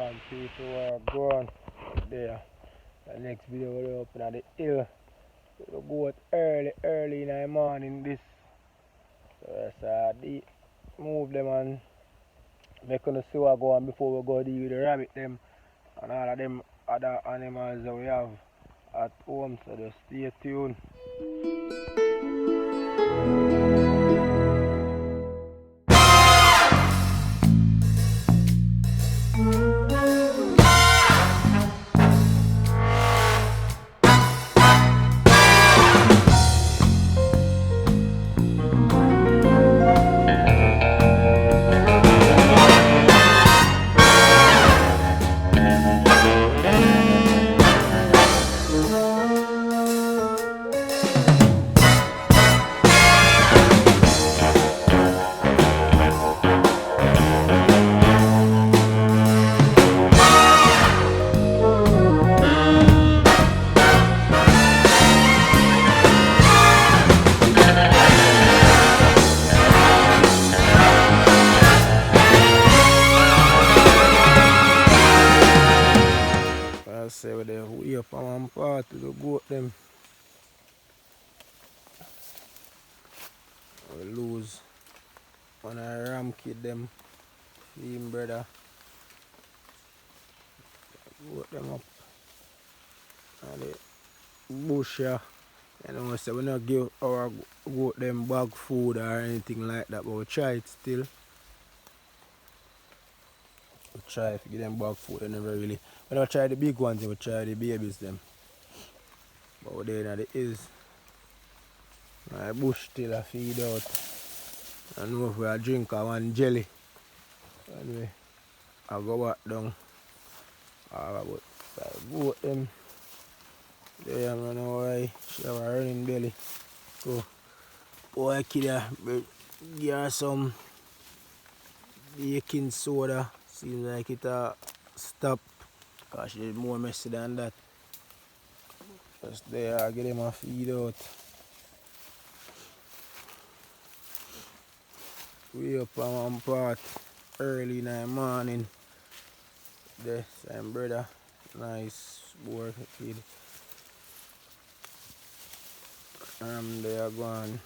Wagwan people, wagwan there. The next video will open at the hill. We'll go out early in the morning this. So let's move them and make us see what go on before we go deal with the rabbit them and all of them other animals that we have at home. So just stay tuned. I say with the way up on one part to the goat them. We lose one of the ram kid them, him brother. Goat them up and the bush here. You know, so we not give our goat them bag food or anything like that, but we try it still. We try to give them bag food and never really. We don't try the big ones, we try the babies them. But we're there in the hills. My bush still a feed out. I know if we drink one jelly. Anyway, I go back down. About goat them. They am run away. She have a running belly. So boy kid give her some baking soda. Seems like it stop. Cause she's more messy than that. Just there, I get him a feed out. We up on one part early in the morning. There, same brother, nice work kid. They are gone.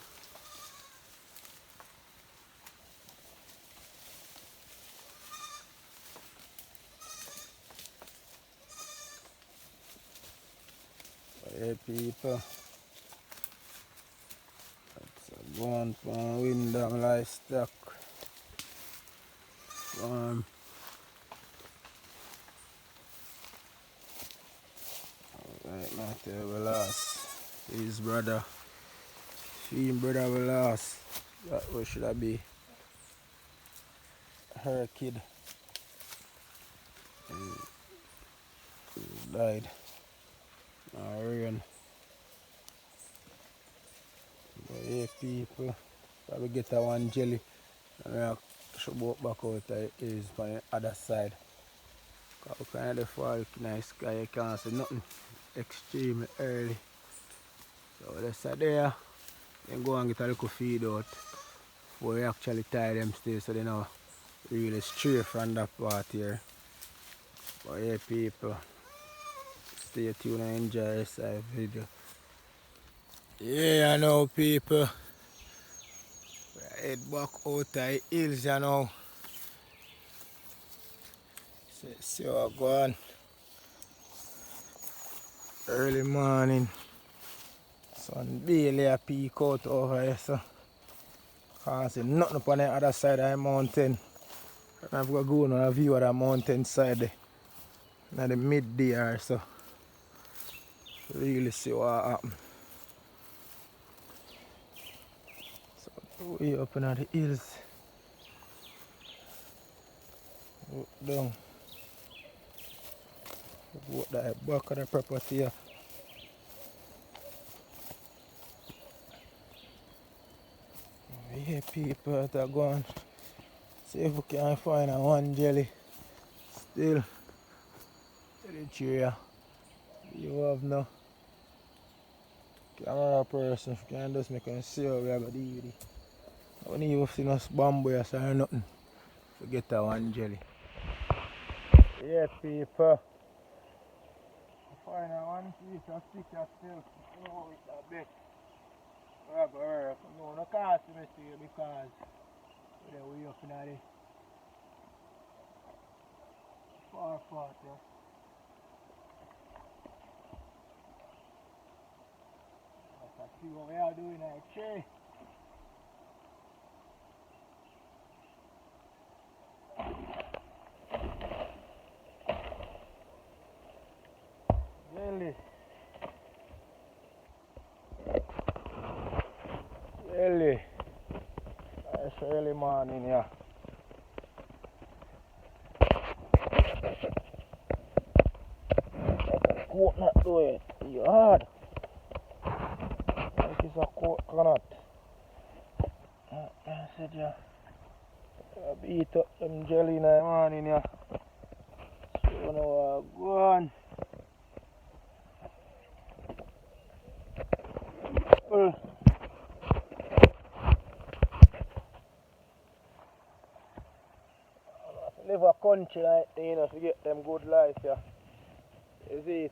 Hey people, that's going from Windham livestock farm. Right now, we lost his brother. His brother we lost. That was should have be her kid. He died. Rain. But hey people, probably get a one jelly and we should walk back out the hills on the other side. Cause we kind of fall nice sky, you can't see nothing extremely early. So let's start there, then go and get a little feed out before we actually tie them still so they don't really stray from that part here. But hey people, stay tuned and enjoy this video. Yeah, I know people. We head back out the hills, you know. See what's going on. Early morning. Sun barely a peek out over here, so can't see nothing up on the other side of the mountain. I've got to go on a view of the mountain side there. Now the midday or so. Really see what happens. So way up in the hills. Walk down. Walk the back of the property here. Yeah, people that are going. See if we can find a one jelly. Still the tree. You have no camera person if you can just make us see how we have a DVD. I don't even see no bamboo or nothing. Forget that one jelly. Yeah, people. Find one piece of stick still. Oh, it's a bit. Rubber. No, no can't see me see because we're way up in the far part. Yeah. Let's see what we are doing actually. Jelly. Jelly. It's early morning, yeah. Coconut do it. Hard. Like it's a coconut. I said, yeah. I beat up them jelly in the morning, yeah. So now go on. Live a country like that, you know, to get them good life, yeah. You see it?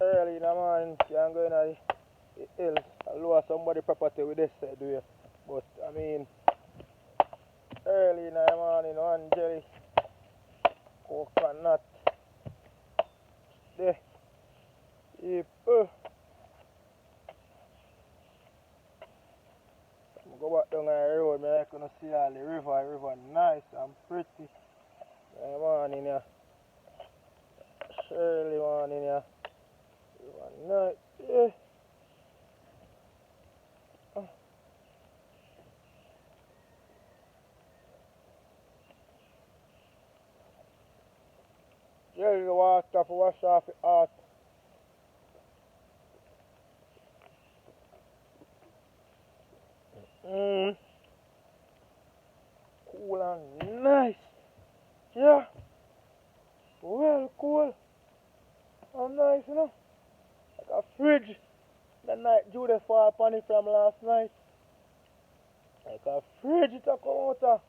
Early in the morning, you can go in the hills and lower somebody property with this side, do you? But, I mean, early in the morning, one jelly, coconut, there, people. Go back down the road, I can see all the river nice and pretty. In the morning, yeah. Early morning, yeah. River nice, yeah. Jelly the water to wash off the heart. Cool and nice. Yeah. Well, cool. And nice, you know. Like a fridge. The night dew they fall upon it from last night. Like a fridge to come out of.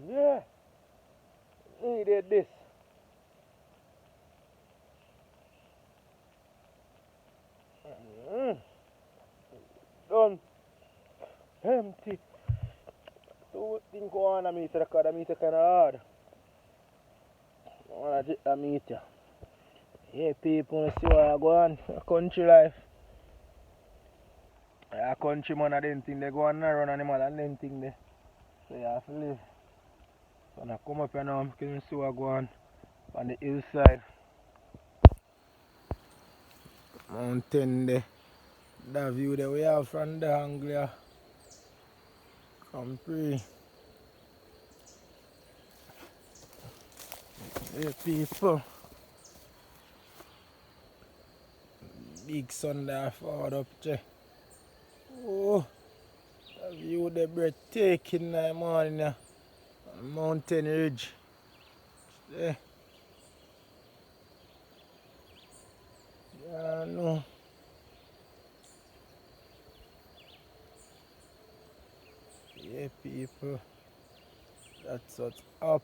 Yeah. Needed this. Done. Empty. So think go on a meter because the meter kinda hard. I wanna get the meter. Yeah, people see what I go on. Country life. A country man I didn't think they go on and run animal and then think they. So you have to live. So now come up here now, can see what go on the hillside. Mountain there. The view that we have from the angle. Come free. Hey people. Big sun there forward up there. Oh, the view the breathtaking in the morning on mountain ridge. There. Yeah, no. Yeah, people. That's what's up.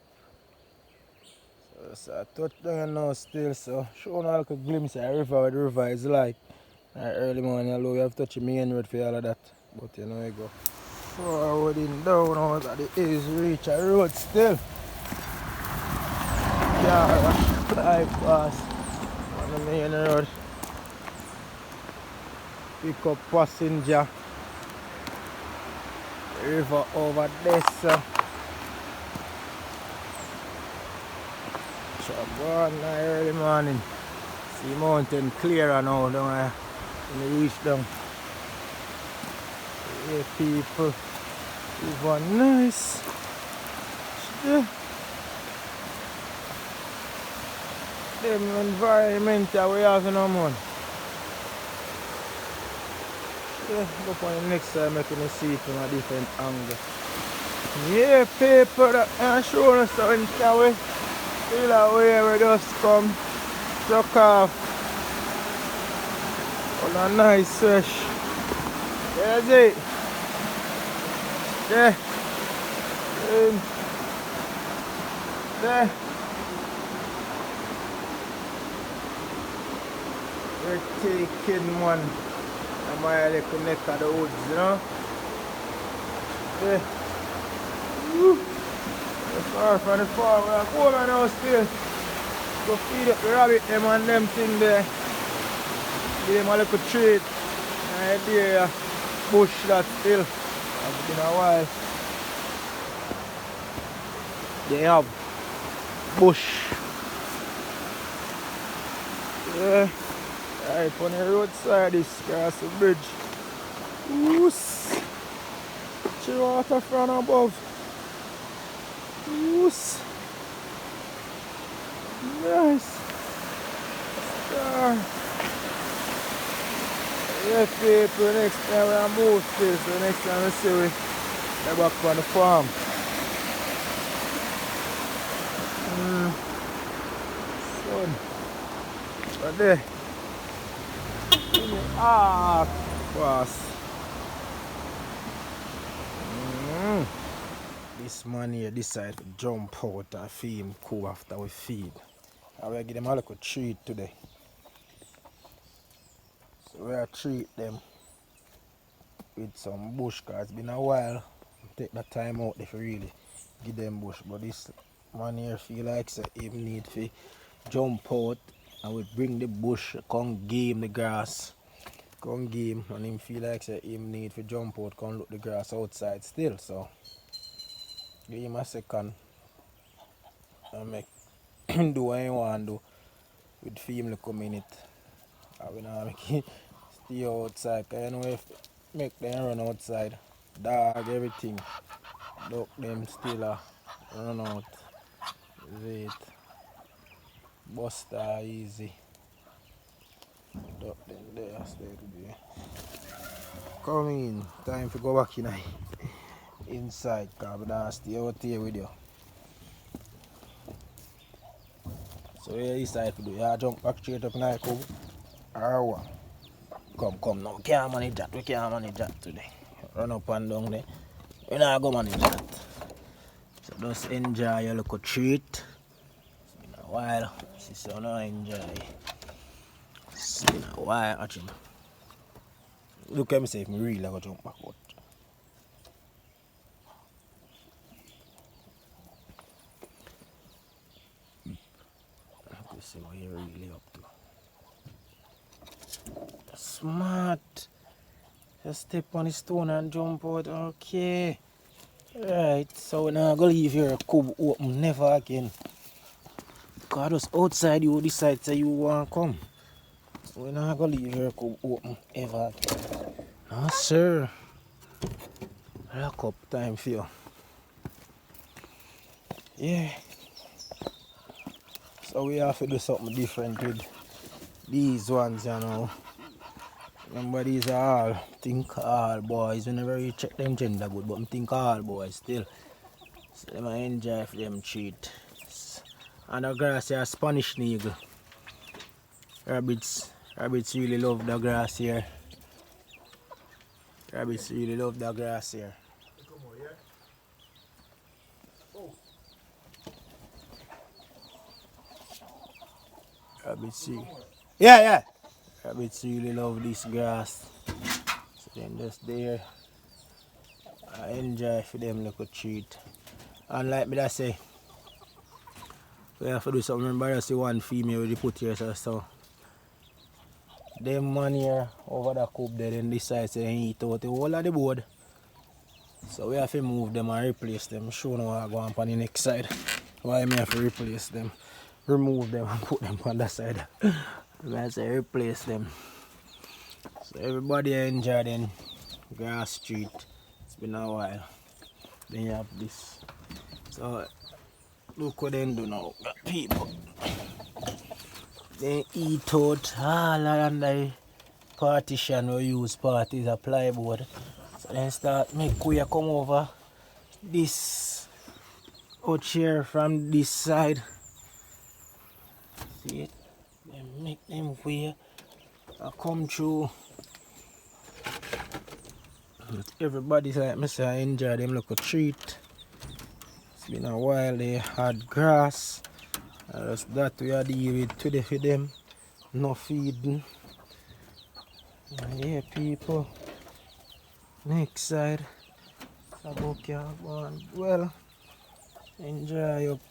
So I touch down now still, so showing like a glimpse of the river, what the river is like. Early morning, although we have to touch the main road for all of that. But you know, you go forwarding down out of the hills, reach a road still. Car fly past on the main road. Pick up passenger. River over there, so. So go on early morning. See mountain clearer now down there. When you reach down. Yeah, people. River nice. Yeah. Them environment that we have in our man. Yeah, go for the next time making you see it from a different angle. Yeah, people that are showing us how we feel that way we just come Struck off. On a nice fish. There's it. There. There. We're taking one. I'm my little neck of the woods, you know. There. Woo. That's far from the farm. We're going now still. Go feed up the rabbit them and them thing there. Give them a little treat. Right there, bush that still. It's been a while. They have bush. Yeah. Right on the roadside, this across the bridge. Woos. Chill water from above. Woos. Nice. Star. Yeah, people, next time we move this, so next time we see we're back on the farm. Son. Right there. Ah, fast. This man here decided to jump out and feed him cool after we feed. I will give them a little treat today. So we'll treat them with some bush, because it's been a while. Take the time out if you really give them bush. But this man here feel like so he need to jump out and we bring the bush, come game the grass. Come game and him feel like so he need to jump out, come look the grass outside still. So give him a second and make him do what he want to do with family come in it. I will not make him stay outside, because you know if make them run outside, dog, everything, duck them still run out. Wait, Buster easy. Duck them there, stay there. Come in, time to go back in inside, because I don't stay out here with you. So here you decide to do, you jump back straight up in the cover, or what? Come now, we can't manage that today. Run up and down there. We're not going to manage that. So just enjoy your little treat. It's been a while. Sister, you know, enjoy. It's been a while, actually. Look at me say if I really go jump back out. Let's see what you're really up to. Smart. Just step on the stone and jump out. Okay. Right. So we're not going to leave your cube open. Never again. Because just outside you decide that you want to come. We're not going to leave your cube open. Ever again. No, sir. Lock up time for you. Yeah. So we have to do something different with these ones, you know. Remember, these are all, think all boys. Whenever you check them gender good, but I think all boys still. So they might enjoy if them treat. And the grass here, Spanish eagle. Rabbits really love the grass here. Rabbits really love the grass here. Rabbits see. Yeah. Rabbits really love this grass. So then just there. I enjoy for them little treat. And like me that say, we have to do something. Remember I see one female we put here, so them man here over the coop there then decide to eat out the whole of the board. So we have to move them and replace them. Show you what I go on the next side. Why I have to replace them. Remove them and put them on the side. I say replace them. So everybody enjoy them grass treat. It's been a while. Then you have this. So look what they do now. People. They eat out all around the partition we use parties a plywood. So then start make we come over this out here from this side. See it? Then make them way I come through. Everybody's like me say I enjoy them look a treat. It's been a while they had grass. Just that we are dealing with today for them. No feeding. Yeah, people. Next side. Sabokia going well. Enjoy up.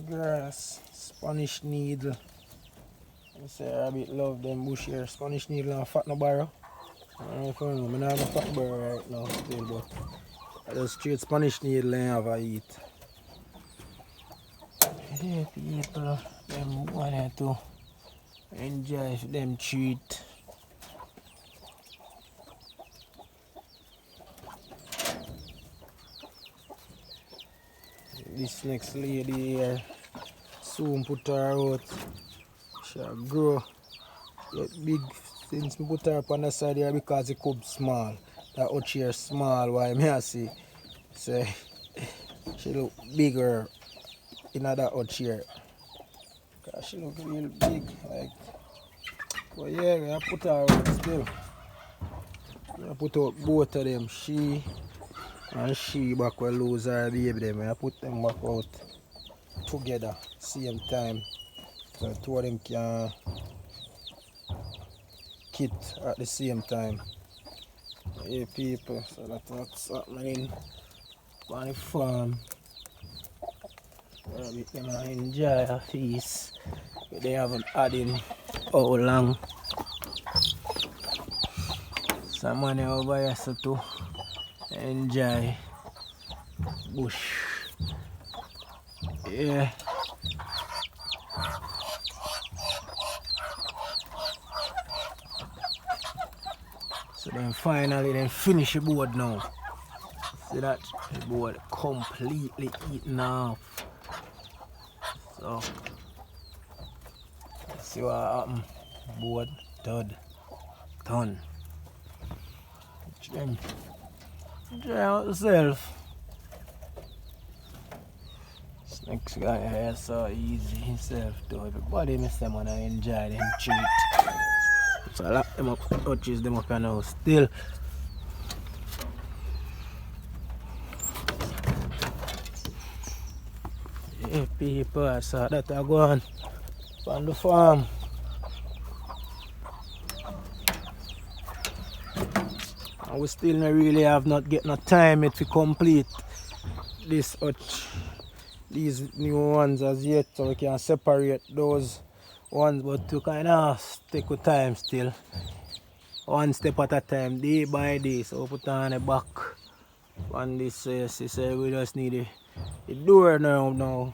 Grass. Spanish needle. I say rabbit love them bush here. Spanish needle and fat no barrow. I don't know if you know. I don't have a fat barrow right now still, but I just straight Spanish needle and have a eat. Yeah, people. Them wanted to enjoy them treat. This next lady here soon put her out. She'll grow, get big since we put her up on the side here because the cub small. That out here small, why me I see say she look bigger in that out here. Cause she look real big like, but yeah, we have put her out still. We have put out both of them, she and she back will lose her baby them. I put them back out together same time. So two of them can kit at the same time. Yeah, people, so that's what's happening on the farm. Rabbit them enjoy a feast. But they haven't had in how long. Someone over here so to enjoy bush. Yeah. So then finally then finish the board now. See that? The board completely eaten off. So let's see what happened. Board done. Try out yourself. This next guy here so easy himself too. Everybody miss them and I enjoy them treat. So I lock them up, touches them up now still. Yeah, people, I saw that I go on the farm. And we still not really have not get no time yet to complete this hutch. These new ones as yet, so we can separate those ones, but to kind of take with time still. One step at a time, day by day. So we put on the back on this. So we just need the door now.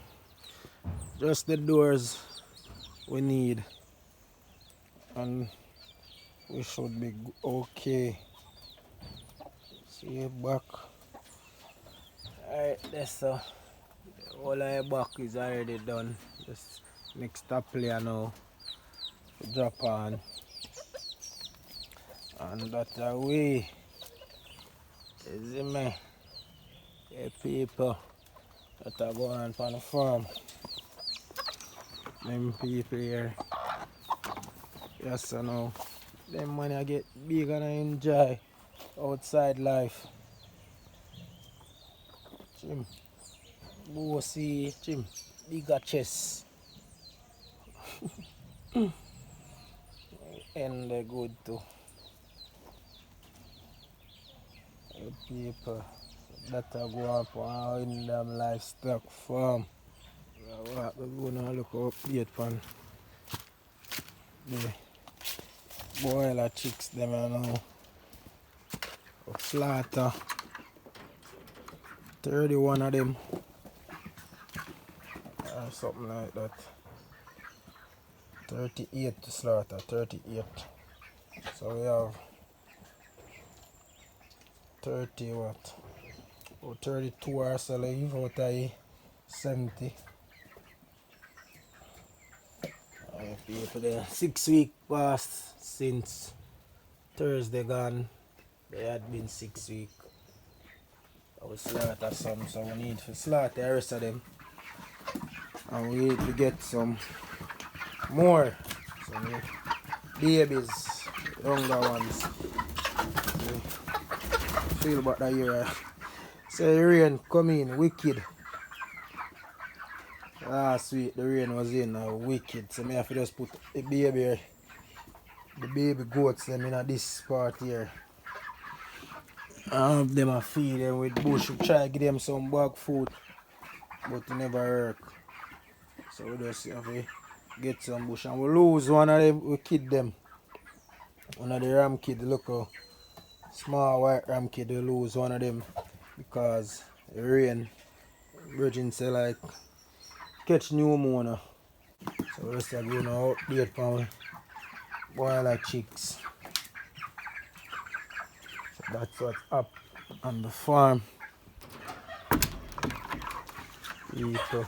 Just the doors we need, and we should be okay. See back. Alright, that's so. All our back is already done. Just next stop player now. Drop on. And that away. You see me? Yeah, people that are going on the farm. Them people here. Yes, I know. Them money I get big and I enjoy outside life. Jim. Bossy, Jim. Bigger chest. And they're good too. People that are going on in them livestock farm. We're going to look update on the broiler chicks them I know. Slaughter 31 of them or something like that. 38 to slaughter, 38. So we have 30 what? Oh, 32 are selling out of 70. People there. 6 weeks passed since Thursday gone. They had been 6 weeks. I will slaughter some, so we need to slaughter the rest of them. And we need to get some more. So babies, younger ones. Feel about that year. Say rain come in wicked. Last week the rain was in wicked. So I have to just put the baby goats them in this part here. I have them a feed them with bush. We try to give them some bug food, but it never work. So we just have to get some bush, and we lose one of them. We kid them. One of the ram kid, look how small white ram kid, we lose one of them because the rain. Virgin say like catch pneumonia. So we just have to go update from boiler chicks. So that's what's up on the farm. People.